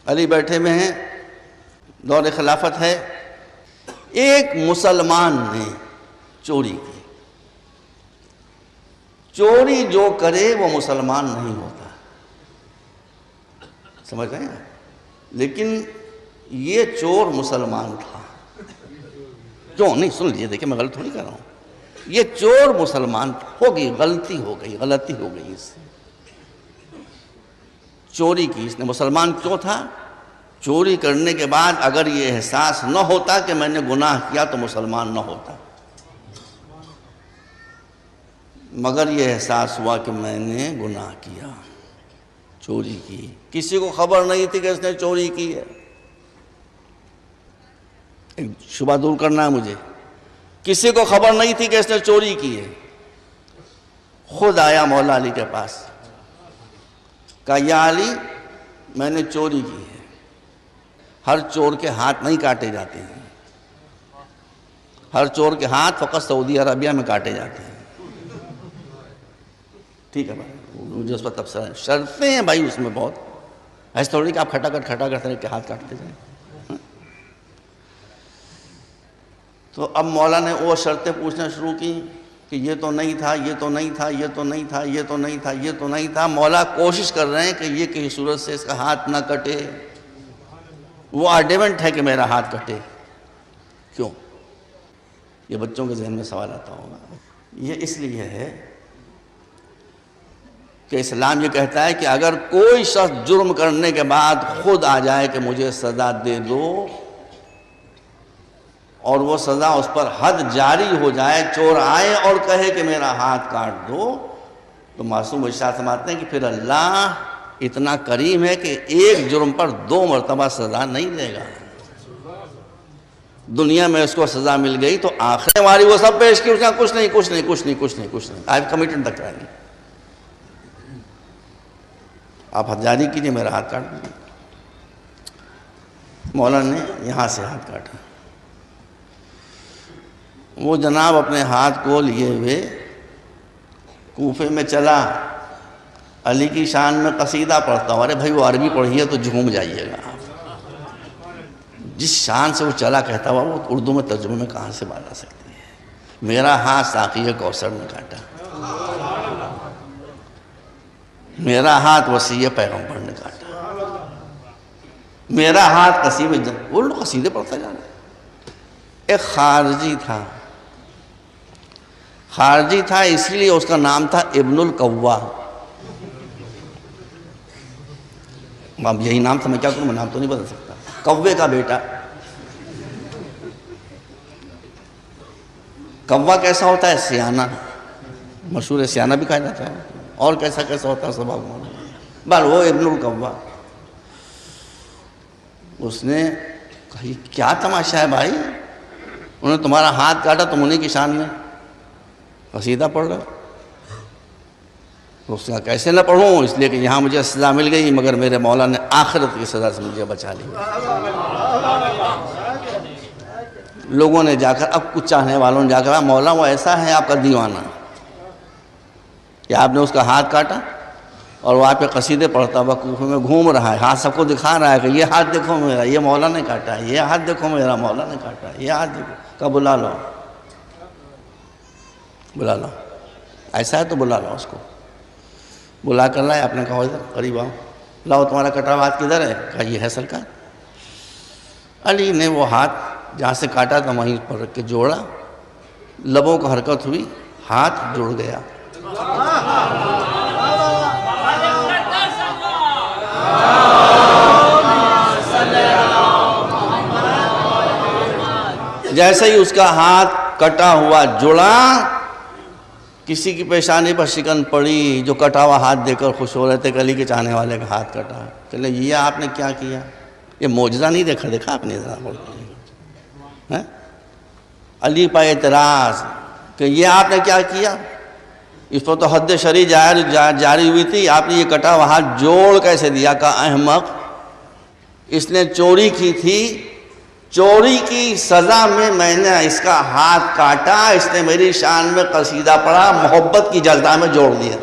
علی بیٹھے میں ہیں، دور خلافت ہے، ایک مسلمان نے چوری کی. چوری جو کرے وہ مسلمان نہیں ہوتا، سمجھ رہے ہیں؟ لیکن یہ چور مسلمان تھا. کیوں نہیں؟ سن لیجیے، دیکھیں میں غلط تھوڑی کر رہا ہوں. یہ چور مسلمان ہو گئی، غلطی ہو گئی اس سے. چوری کی اس نے. مسلمان کیوں تھا؟ چوری کرنے کے بعد اگر یہ احساس نہ ہوتا کہ میں نے گناہ کیا تو مسلمان نہ ہوتا، مگر یہ احساس ہوا کہ میں نے گناہ کیا، چوری کی. کسی کو خبر نہیں تھی کہ اس نے چوری کی ہے. ایک شبہ دور کرنا ہے مجھے. کسی کو خبر نہیں تھی کہ اس نے چوری کی ہے. خود آیا مولا علی کے پاس، کہا یا علی میں نے چوری کی ہے. ہر چور کے ہاتھ نہیں کاٹے جاتے ہیں، ہر چور کے ہاتھ فقط سعودی عربیہ میں کاٹے جاتے ہیں. ٹھیک ہے بھائی، مجھے اس پر تبصرہ ہے. شرطیں ہیں بھائی اس میں بہت، ایسے تھوڑی کہ آپ کھٹا کر کے ہاتھ کاٹتے جائیں. تو اب مولا نے وہ شرطیں پوچھنا شروع کی کہ یہ تو نہیں تھا، یہ تو نہیں تھا، یہ تو نہیں تھا، یہ تو نہیں تھا، یہ تو نہیں تھا. مولا کوشش کر رہے ہیں کہ یہ کسی صورت سے اس کا ہاتھ نہ کٹے. وہ ایڈیمنٹ ہے کہ میرا ہاتھ کٹے. کیوں؟ یہ بچوں کے ذہن میں سوال آتا ہوگا. یہ اس لیے ہے کہ اسلام یہ کہتا ہے کہ اگر کوئی شخص جرم کرنے کے بعد خود آ جائے کہ مجھے سزا دے دو، اور وہ سزا اس پر حد جاری ہو جائے، چور آئے اور کہے کہ میرا ہاتھ کاٹ دو، تو معصوم ارشاد فرماتے ہیں کہ پھر اللہ اتنا کریم ہے کہ ایک جرم پر 2 مرتبہ سزا نہیں دے گا. دنیا میں اس کو سزا مل گئی تو آخرت والی وہ سب پیش کی، اس نے کچھ نہیں آپ کمیٹنٹ تک کریں گے. آپ حد جاری کیجئے، میرا ہاتھ کاٹ دیجیے. مولانا نے یہاں سے ہاتھ کاٹا. وہ جناب اپنے ہاتھ کو لیے ہوئے کوفے میں چلا، علی کی شان میں قصیدہ پڑھتا ہوں. ارے بھائی وہ عربی پڑھی ہے تو جھوم جائیے گا آپ. جس شان سے وہ چلا کہتا ہوا وہ اردو میں ترجمے میں کہاں سے بات آ سکتی ہے. میرا ہاتھ ساقی کوثر نے کاٹا، میرا ہاتھ وصی پیغمبر نے کاٹا، میرا ہاتھ قصیدے وہ لوگ قصیدے پڑھتا جا رہا. ایک خارجی تھا اس لیے اس کا نام تھا ابن القوا. اب یہی نام تھا، میں کیا کروں، میں نام تو نہیں بدل سکتا. کوے کا بیٹا. کوا کیسا ہوتا ہے؟ سیانہ، مشہور ہے، سیانہ بھی کہا جاتا ہے. اور کیسا ہوتا ہے سب بل وہ ابن القوا. اس نے کہا یہ کیا تماشا ہے بھائی، انہوں نے تمہارا ہاتھ کاٹا، تم انہیں کی شان میں قصیدہ پڑھ رہے. اس نے کہا کیسے نہ پڑھوں، اس لیے کہ یہاں مجھے سزا مل گئی، مگر میرے مولا نے آخرت کی سزا سے مجھے بچا لیا. لوگوں نے جا کر، اب کچھ چاہنے والوں نے جا کر، مولا وہ ایسا ہے آپ کا دیوانہ کہ آپ نے اس کا ہاتھ کاٹا اور وہ آپ کے قصیدے پڑھتا ہوا کوفے میں گھوم رہا ہے، ہاتھ سب کو دکھا رہا ہے کہ یہ ہاتھ دیکھو میرا، یہ مولا نے کاٹا ہے، یہ ہاتھ دیکھو میرا، مولا نے کاٹا ہے، یہ ہاتھ دیکھو. کہا بلا لو، ایسا ہے تو بلا لو. اس کو بلا کر لائے. آپ نے کہا ادھر قریب آؤ، لاؤ تمہارا کٹا ہوا ہاتھ کدھر ہے؟ کہا یہ ہے سرکار. علی نے وہ ہاتھ جہاں سے کاٹا تھا وہیں پر رکھ کے جوڑا، لبوں کو حرکت ہوئی، ہاتھ جڑ گیا. جیسے ہی اس کا ہاتھ کٹا ہوا جڑا، کسی کی پیشانی پر شکن پڑی. جو کٹا ہوا ہاتھ دے کر خوش ہو رہے تھے کہ علی کے چاہنے والے کا ہاتھ کٹا. کہ یہ آپ نے کیا کیا؟ یہ معجزہ نہیں دیکھا آپ نے؟ ذرا علی پہ اعتراض کہ یہ آپ نے کیا کیا؟ اس پر تو حد شرعی جاری ہوئی تھی، آپ نے یہ کٹا ہوا ہاتھ جوڑ کیسے دیا؟ کا احمق، اس نے چوری کی تھی، چوری کی سزا میں نے اس کا ہاتھ کاٹا، اس نے میری شان میں قصیدہ پڑھا، محبت کی جلدہ میں جوڑ دیا.